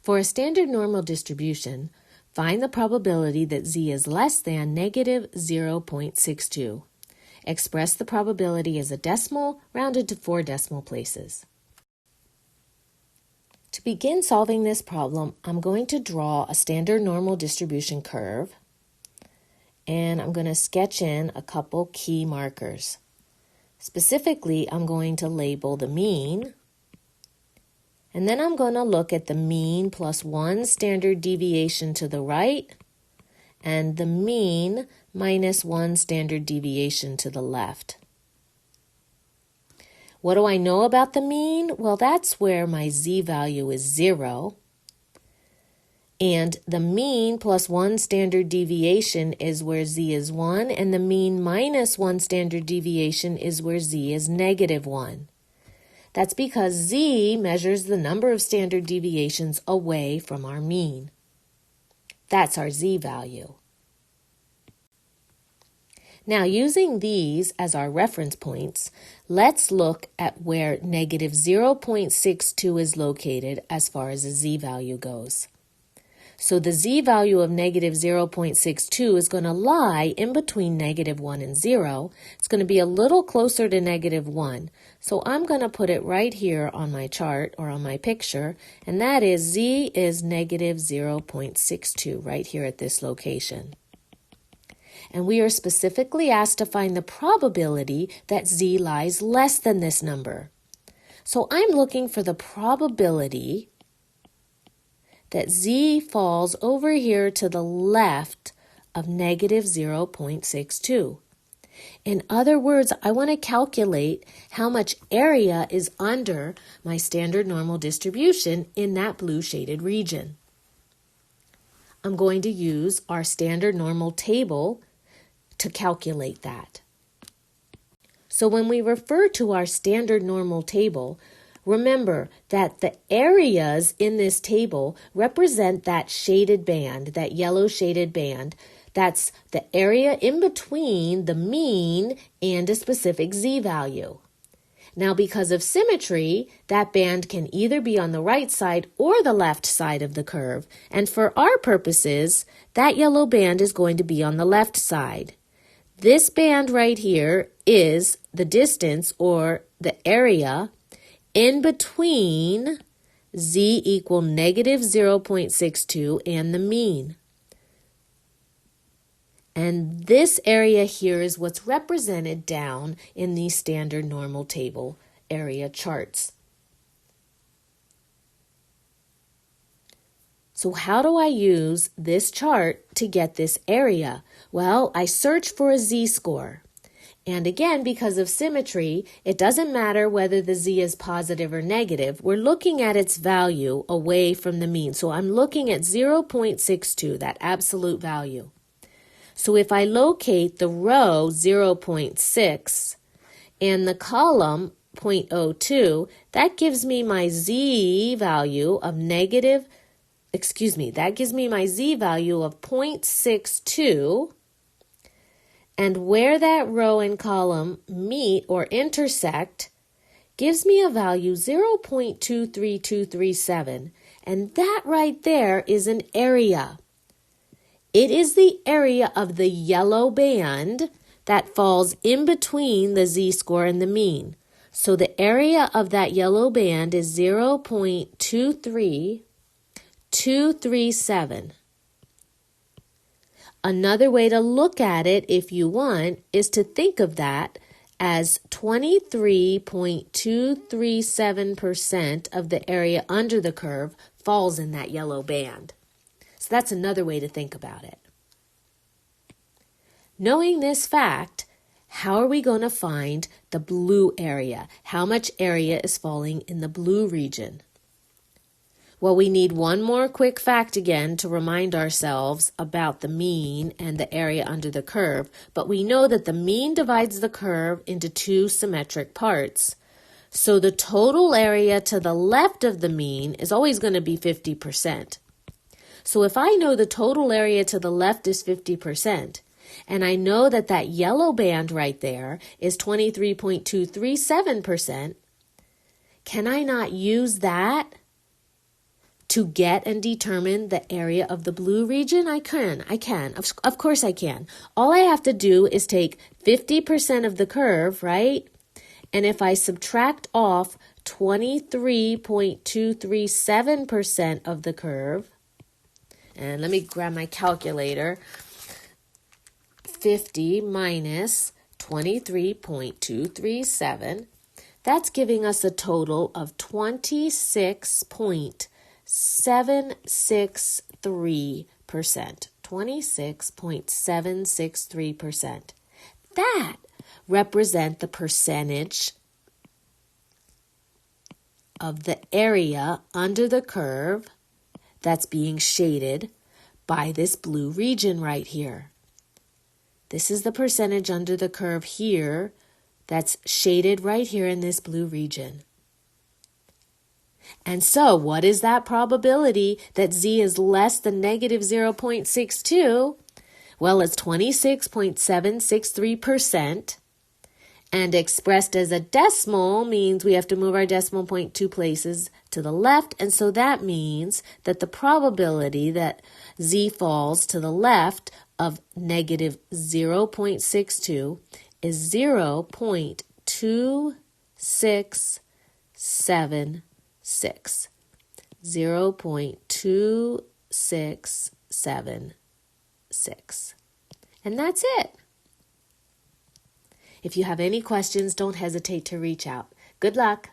For a standard normal distribution, find the probability that z is less than negative 0.62. Express the probability as a decimal rounded to 4 decimal places. To begin solving this problem, I'm going to draw a standard normal distribution curve, and I'm going to sketch in a couple key markers. Specifically, I'm going to label the mean, and then I'm going to look at the mean plus 1 standard deviation to the right and the mean minus 1 standard deviation to the left. What do I know about the mean? Well, that's where my z-value is 0. And the mean plus 1 standard deviation is where z is 1, and the mean minus 1 standard deviation is where z is negative 1. That's because z measures the number of standard deviations away from our mean. That's our z-value. Now, using these as our reference points, let's look at where negative 0.62 is located as far as the z-value goes. So the z-value of negative 0.62 is going to lie in between negative 1 and 0. It's going to be a little closer to negative 1. So I'm going to put it right here on my chart or on my picture, and that is z is negative 0.62 right here at this location. And we are specifically asked to find the probability that z lies less than this number. So I'm looking for the probability that z falls over here to the left of negative 0.62. In other words, I want to calculate how much area is under my standard normal distribution in that blue shaded region. I'm going to use our standard normal table to calculate that. So when we refer to our standard normal table, remember that the areas in this table represent that shaded band, that yellow shaded band. That's the area in between the mean and a specific z-value. Now, because of symmetry, that band can either be on the right side or the left side of the curve. And for our purposes, that yellow band is going to be on the left side. This band right here is the distance or the area in between z equal negative 0.62 and the mean. And this area here is what's represented down in these standard normal table area charts. So how do I use this chart to get this area? Well, I search for a z-score. And again, because of symmetry, it doesn't matter whether the z is positive or negative. We're looking at its value away from the mean. So I'm looking at 0.62, that absolute value. So if I locate the row 0.6 and the column 0.02, that gives me my z-value of that gives me my z-value of 0.62, and where that row and column meet or intersect gives me a value 0.23237, and that right there is an area. It is the area of the yellow band that falls in between the z-score and the mean. So the area of that yellow band is 0.23237. Another way to look at it, if you want, is to think of that as 23.237% of the area under the curve falls in that yellow band. So that's another way to think about it. Knowing this fact, how are we going to find the blue area? How much area is falling in the blue region? Well, we need one more quick fact again to remind ourselves about the mean and the area under the curve, but we know that the mean divides the curve into two symmetric parts. So the total area to the left of the mean is always going to be 50%. So if I know the total area to the left is 50%, and I know that that yellow band right there is 23.237%, can I not use that to get and determine the area of the blue region? I can. Of course I can. All I have to do is take 50% of the curve, right? And if I subtract off 23.237% of the curve, and let me grab my calculator, 50 minus 23.237, that's giving us a total of 26.763%. 26.763%. That represent the percentage of the area under the curve that's being shaded by this blue region right here. This is the percentage under the curve here that's shaded right here in this blue region. And so, what is that probability that z is less than negative 0.62? Well, it's 26.763%. And expressed as a decimal means we have to move our decimal point 2 places to the left. And so that means that the probability that z falls to the left of negative 0.62 is 0.2676. 0.2676. And that's it. If you have any questions, don't hesitate to reach out. Good luck.